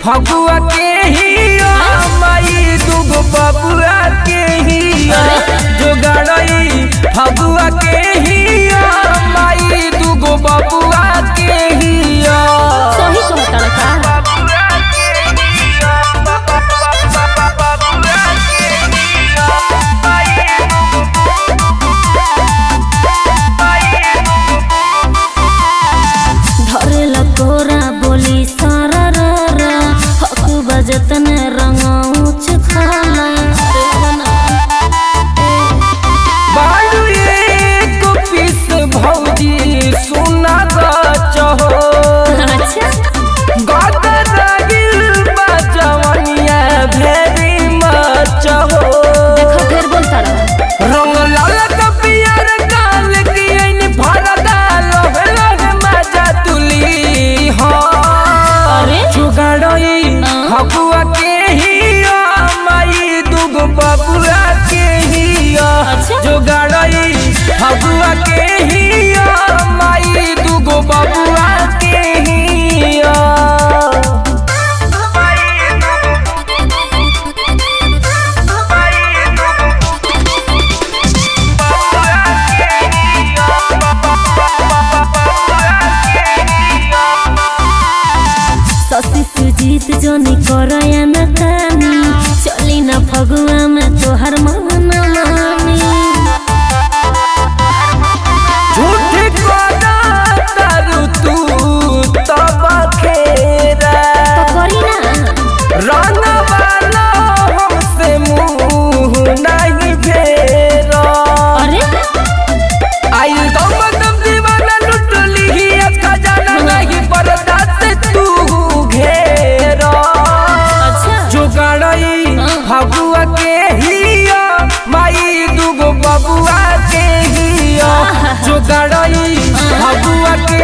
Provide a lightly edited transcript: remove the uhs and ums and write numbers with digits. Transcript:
फगुआ के हिया माई दुगो बबुआ के हिया जोगाड़ई फगुआ के हिया माई दुगो बबुआ के हिया। सही कहता का धरे लकोरा बोली सारा रा हकू बजतन रंगौच खाला बालू एक पीस भौजी सुना चहो गदर गिल बजवनिया भेरी मचहो देखो फिर बोलता रहा रंग लाल कपियर काल की इन भरदा लोहला मजा तुली हो अरे जुगाड़ई फगुआ के हिया माई दुगो बबुआ के हिया जुगाड़ई फगुआ के हिया माई दुगो बबुआ के हिया। ससी सुजीत जोनी करया न कानी चली न फगुआ में तोहर मन मानी झूठ कोदा तारू तू तब खेरा करी ना रंग वाला हमसे मुँह नहीं फेरा। अरे आई दम दीवाना लुट ली खजाना नहीं पर्दा से तू घेरा जुगाड़ई फगुआ के हिया माई दुगो बबुआ के हिया जुगाड़ई फगुआ के